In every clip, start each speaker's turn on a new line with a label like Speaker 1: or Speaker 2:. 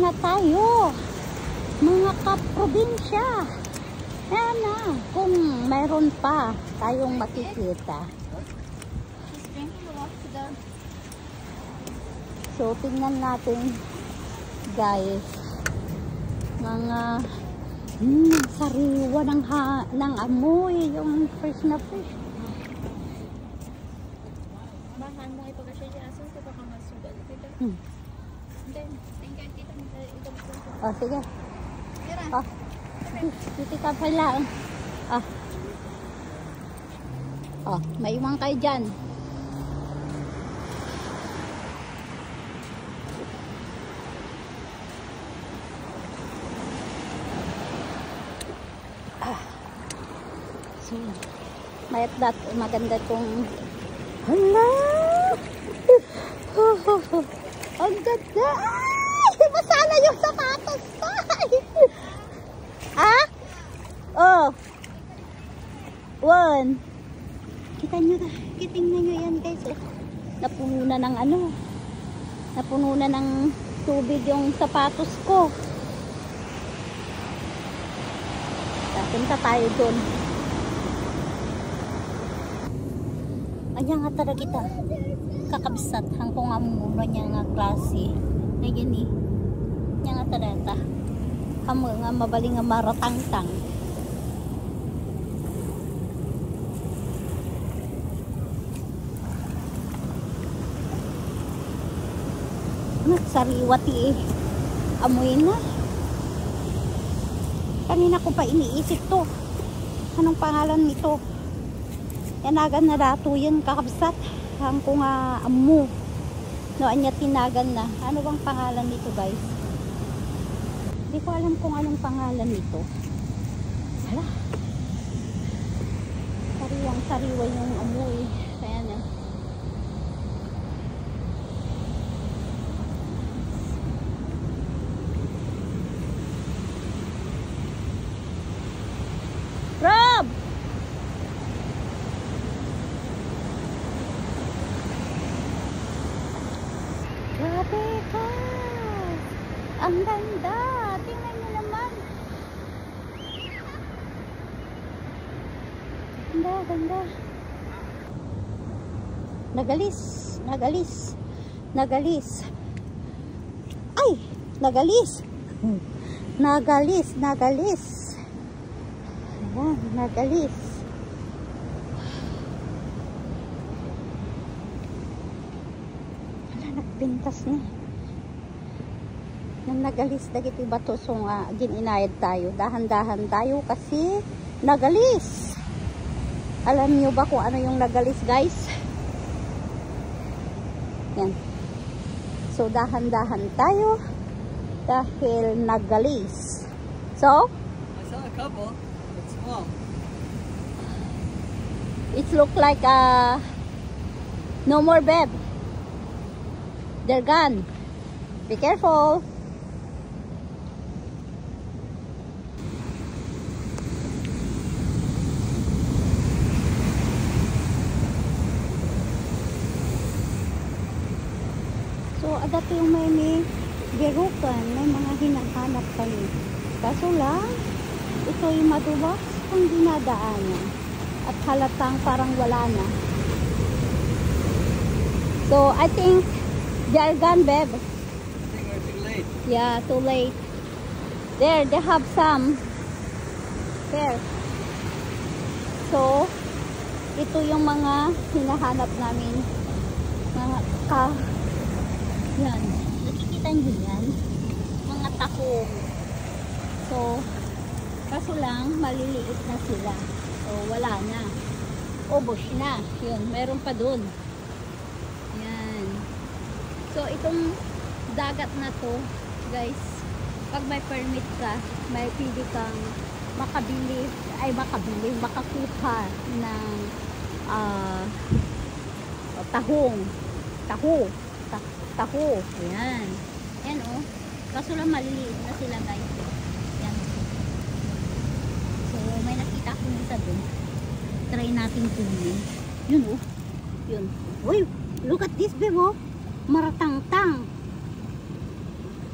Speaker 1: na tayo, mga kaprobinsya. Ayan na, kung mayroon pa tayong makikita. So, tingnan natin, guys, mga sariwa ng amoy, yung fresh na fresh.
Speaker 2: Bahan mo ipagkasya dyan, asan ka baka masugal?
Speaker 1: Oh, sige. Oh, titi ka pa lang. Oh, may iwan kayo dyan. So, mayat dat, maganda itong hala! Ang ganda! Ay! Masala yung sapatos ko! Ah? Oh! One! Kitingnan nyo yan, guys. Oh. Napuno na ng ano? Napuno na ng tubig yung sapatos ko. Punta tayo doon. Ayan nga talaga kita. Kakabsat. Hangkong nga muna niya nga klase. Ayan eh. Ayan nga talaga. Kamu nga mabaling nga maratang-tang. Sariwati eh. Amoy na. Kanina ko pa iniisip to. Anong pangalan nito? Yanagan na dato yan kakabsat. Hangko nga amu. No, anya tinagan na. Ano bang pangalan nito, guys? Hindi ko alam kung anong pangalan nito. Hala. Sariwang sariwa yung amoy. Kaya na. Rob! Grabe ka! Ang ganda! Tingnan nyo naman! Ganda, ganda! Nagalis! Nagalis! Nagalis! Ay! Nagalis! Nagalis! Nagalis! Ayan, nagalis. Wala, nagpintas na. Nang nagalis, dagiti bato. So nga, gininayad tayo. Dahan-dahan tayo kasi nagalis. Alam nyo ba kung ano yung nagalis, guys? Yan. So, dahan-dahan tayo dahil nagalis. So,
Speaker 3: I saw a couple. Small.
Speaker 1: It look like no more, babe. They're gone. Be careful. So, dati yung may birukan, may mga hinahanap kayo. Kaso lang, ito yung madulas kung dinadaanan at halatang parang wala na. So I think they're gone, babe.
Speaker 3: I think we're too late.
Speaker 1: Yeah, too late. There, they have some. There. So ito yung mga hinahanap namin. Yan. Nakikita nyo yan? Mga tahong. So kaso lang, maliliit na sila. So, wala na. Ubos na. Yun, meron pa dun. Yan. So, itong dagat na to, guys, pag may permit ka, may pili kang makakuha ng tahong. Taho. Ayan. Ayan, oh. Kaso lang, maliliit na sila, guys. May nakita akong isa doon. Try natin kunin. Yun oh. Yun. Uy, look at this, babe oh. Maratang-tang.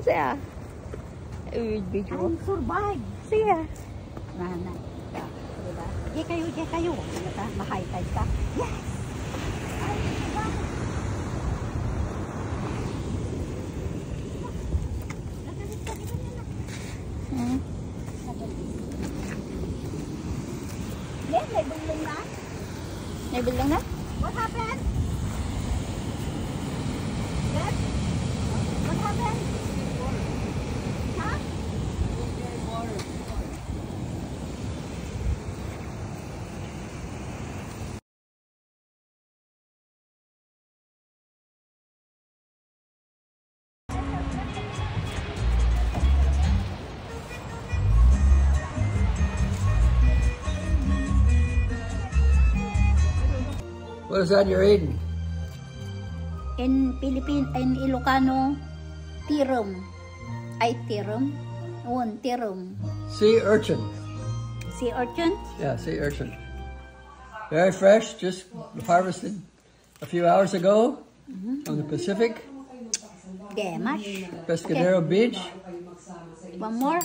Speaker 1: Siya. Video.
Speaker 2: I'm survive.
Speaker 1: Siya. Nana. Diba? Di kayo. Ma-high tide ka. Yes! Ay, diba? Yes, may bulong na. May bulong na? What happened? Yes? What happened? Huh?
Speaker 3: What is that you're eating?
Speaker 1: In Ilocano, tirum. Ay, tirum. Tirum.
Speaker 3: Sea urchin.
Speaker 1: Sea urchin?
Speaker 3: Yeah, sea urchin. Very fresh, just harvested a few hours ago from the Pacific.
Speaker 1: Gemash.
Speaker 3: Pescadero Beach.
Speaker 1: One more.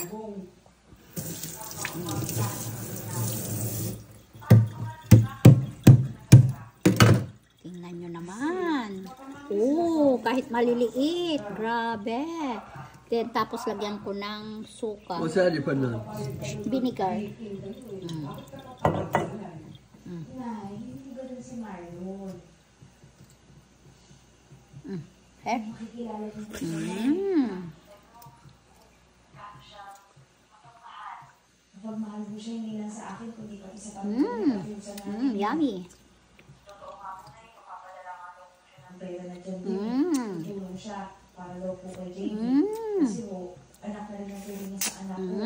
Speaker 1: Tingnan nyo naman. Oh, kahit maliliit. Grabe. Then, tapos lagyan ko ng suka.
Speaker 3: What's that you're putting on?
Speaker 1: Vinegar. Eh?
Speaker 2: Pagmahal mo siya, hindi lang sa akin, kundi pati sa
Speaker 1: Yummy.
Speaker 2: pera na dyan din. Tulong siya para daw po kay JD. Kasi ho, anak na rin ang tulong niya sa anak ko.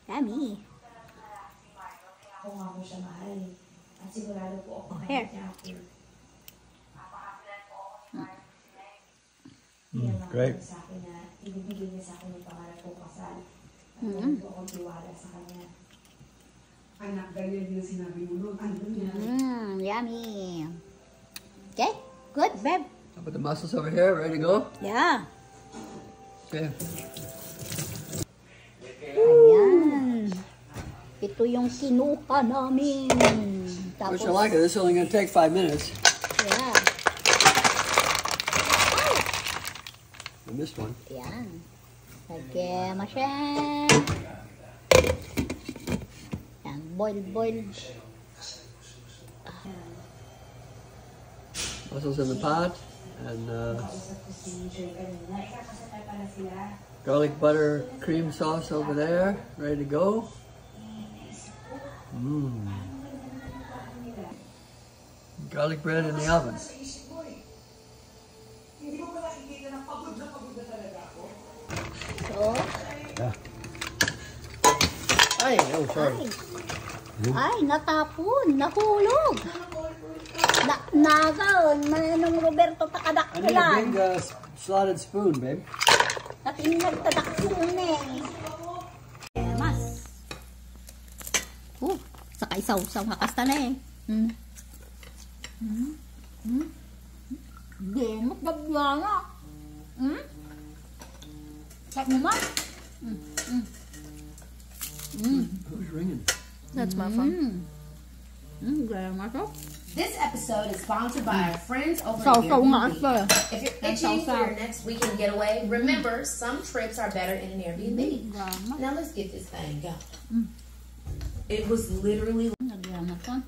Speaker 1: Yummy.
Speaker 2: Ako nga po siya mahal. At sigurado po ako
Speaker 1: Here.
Speaker 2: niya ako.
Speaker 3: Great.
Speaker 2: Sa akin na ibibigay niya sa akin yung pangarap ko kasal. At meron po akong tiwala sa kanya.
Speaker 4: Anak, ganyan yung sinabi mo noon. Ano niya?
Speaker 1: Yummy. Okay, good, babe.
Speaker 3: I'll put the mussels over here, ready to go.
Speaker 1: Yeah.
Speaker 3: Okay.
Speaker 1: Ayan. Ito yung kinuha namin. Tapos,
Speaker 3: Wish you like it. This is only going to take 5 minutes.
Speaker 1: yeah.
Speaker 3: I missed one.
Speaker 1: Ayan. Lagyan mo siya. Ayan, boil.
Speaker 3: Mussels in the pot. And garlic butter cream sauce over there, ready to go. Garlic bread in the oven.
Speaker 1: So,
Speaker 3: Ay, oh, sorry.
Speaker 1: ay, natapon, nahulog. Nagal, manong Roberto
Speaker 3: I need a
Speaker 1: takadakkilan.
Speaker 3: big slotted spoon, babe.
Speaker 1: At inagtadaksun eh. Mas. Saka isaw-saw kakasta na eh. Demot gabyana. Sat mo ma?
Speaker 3: Who's ringing?
Speaker 2: That's my phone.
Speaker 1: Gaya nga to.
Speaker 5: This episode is sponsored by our friends over at
Speaker 1: Sausaw nga
Speaker 5: Airbnb.
Speaker 1: ito eh.
Speaker 5: If you're itching for your next weekend getaway, remember some trips are better in an Airbnb.
Speaker 1: Gama.
Speaker 5: Now let's get this thing going. It was literally
Speaker 1: Nagyan na to.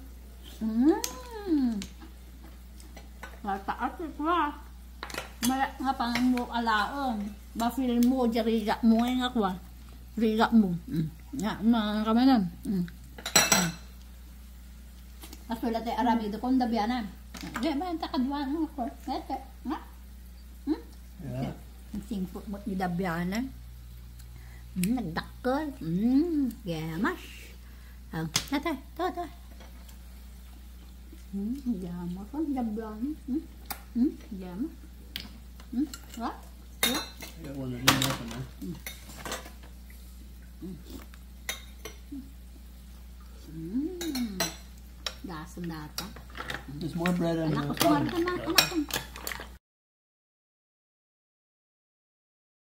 Speaker 1: Mataas ito ah. Maya nga pang mo alaon. Ba-feel mo, riga mo nga kwa. Riga mo. Nga, mga kamanan. Asulat ay aramido kong dabianan. Di ba yung takadwan mo ko? Nga?
Speaker 3: Yeah.
Speaker 1: Singpot mo ni dabianan. Nagdakkel. Gamas. Ate, ito. Gamas ko, dabianan. Gamas. What?
Speaker 3: I got one that didn't open there.
Speaker 1: Dasam data.
Speaker 3: There's more bread in
Speaker 1: Anak ko,
Speaker 3: the
Speaker 1: sumari
Speaker 3: oven.
Speaker 1: ka na, anak ko.